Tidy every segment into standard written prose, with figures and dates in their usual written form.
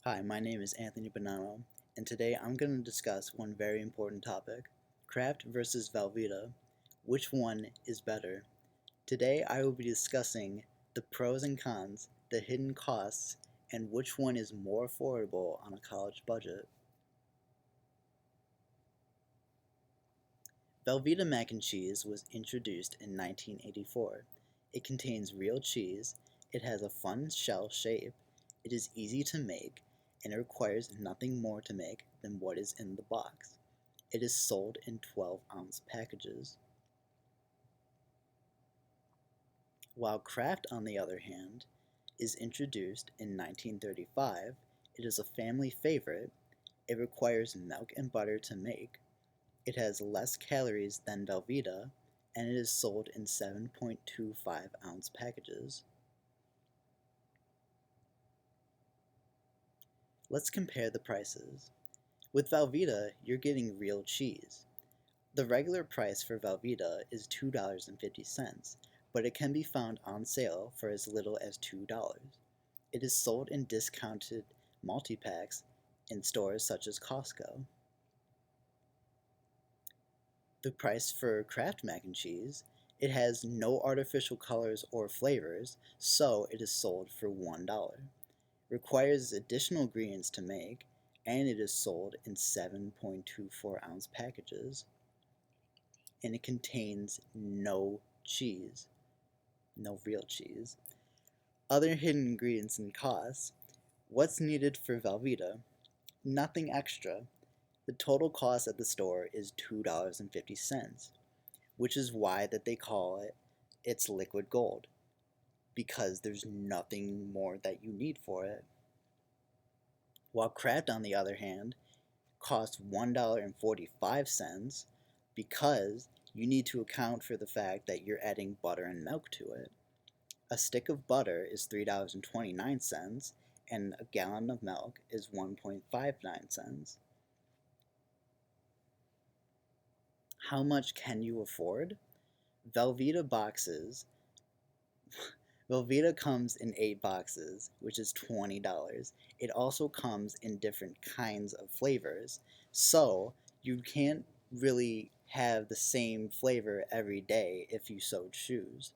Hi, my name is Anthony Bonanno, and today I'm going to discuss one very important topic, Kraft versus Velveeta. Which one is better? Today I will be discussing the pros and cons, the hidden costs, and which one is more affordable on a college budget. Velveeta mac and cheese was introduced in 1984. It contains real cheese, it has a fun shell shape, it is easy to make, and it requires nothing more to make than what is in the box. It is sold in 12-ounce packages. While Kraft, on the other hand, is introduced in 1935, it is a family favorite, it requires milk and butter to make, it has less calories than Velveeta, and it is sold in 7.25-ounce packages. Let's compare the prices. With Velveeta, you're getting real cheese. The regular price for Velveeta is $2.50, but it can be found on sale for as little as $2. It is sold in discounted multi-packs in stores such as Costco. The price for Kraft mac and cheese, it has no artificial colors or flavors, so it is sold for $1. Requires additional ingredients to make, and it is sold in 7.24-ounce packages. And it contains no cheese, no real cheese. Other hidden ingredients and costs. What's needed for Velveeta? Nothing extra. The total cost at the store is $2.50, which is why that they call it's liquid gold, because there's nothing more that you need for it. While Kraft, on the other hand, costs $1.45 because you need to account for the fact that you're adding butter and milk to it. A stick of butter is $3.29, and a gallon of milk is 1.59 cents. How much can you afford? Velveeta boxes. Velveeta comes in 8 boxes, which is $20. It also comes in different kinds of flavors, so you can't really have the same flavor every day if you so choose.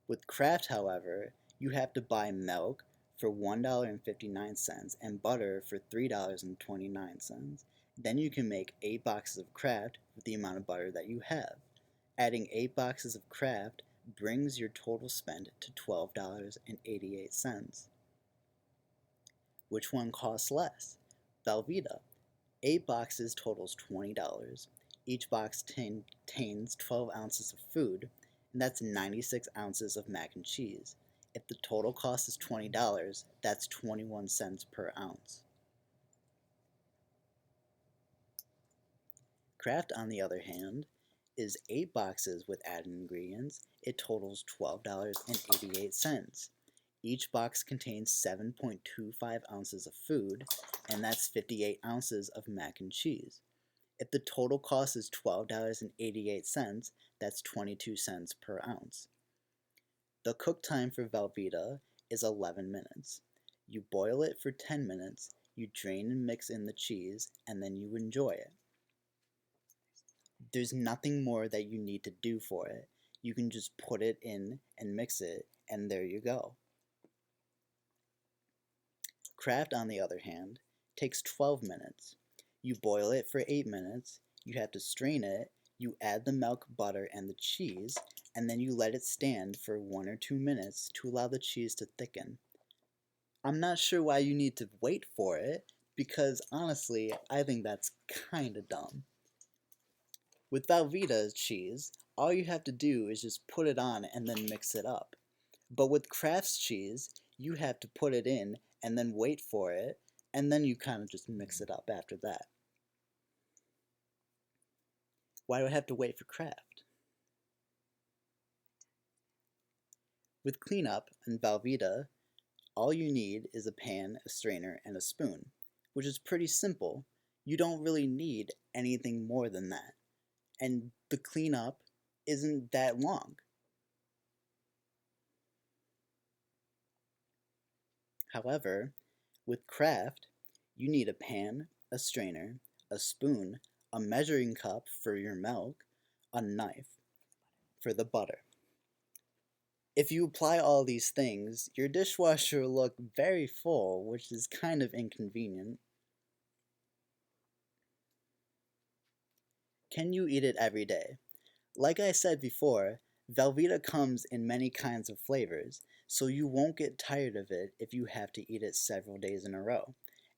With Kraft, however, you have to buy milk for $1.59 and butter for $3.29. Then you can make 8 boxes of Kraft with the amount of butter that you have. Adding 8 boxes of Kraft brings your total spend to $12.88. Which one costs less? Velveeta. 8 boxes totals $20. Each box contains 12 ounces of food, and that's 96 ounces of mac and cheese. If the total cost is $20, that's 21 cents per ounce. Kraft, on the other hand, is 8 boxes with added ingredients. It totals $12.88. Each box contains 7.25 ounces of food, and that's 58 ounces of mac and cheese. If the total cost is $12.88, that's 22 cents per ounce. The cook time for Velveeta is 11 minutes. You boil it for 10 minutes, you drain and mix in the cheese, and then you enjoy it. There's nothing more that you need to do for it. You can just put it in and mix it, and there you go. Kraft, on the other hand, takes 12 minutes. You boil it for 8 minutes, you have to strain it, you add the milk, butter, and the cheese, and then you let it stand for 1 or 2 minutes to allow the cheese to thicken. I'm not sure why you need to wait for it, because honestly, I think that's kinda dumb. With Velveeta cheese, all you have to do is just put it on and then mix it up. But with Kraft's cheese, you have to put it in and then wait for it, and then you kind of just mix it up after that. Why do I have to wait for Kraft? With cleanup and Velveeta, all you need is a pan, a strainer, and a spoon, which is pretty simple. You don't really need anything more than that. And the cleanup isn't that long. However, With Kraft, you need a pan, a strainer, a spoon, a measuring cup for your milk, a knife for the butter. If you apply all these things, your dishwasher will look very full, which is kind of inconvenient. Can you eat it every day? Like I said before, Velveeta comes in many kinds of flavors, so you won't get tired of it if you have to eat it several days in a row.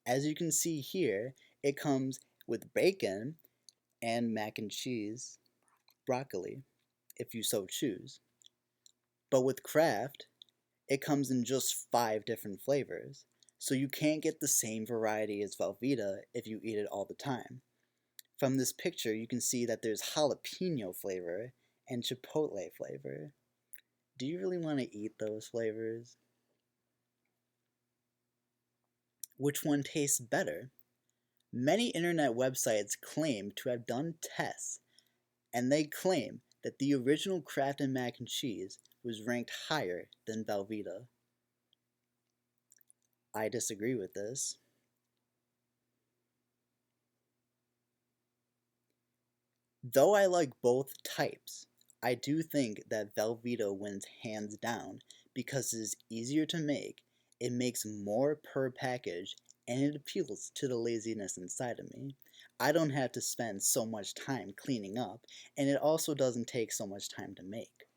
As you can see here, it comes with bacon and mac and cheese, broccoli, if you so choose. But with Kraft, it comes in just 5 different flavors, so you can't get the same variety as Velveeta if you eat it all the time. From this picture, you can see that there's jalapeno flavor and chipotle flavor. Do you really want to eat those flavors? Which one tastes better? Many internet websites claim to have done tests, and they claim that the original Kraft mac and cheese was ranked higher than Velveeta. I disagree with this. Though I like both types, I do think that Velveeta wins hands down because it is easier to make, it makes more per package, and it appeals to the laziness inside of me. I don't have to spend so much time cleaning up, and it also doesn't take so much time to make.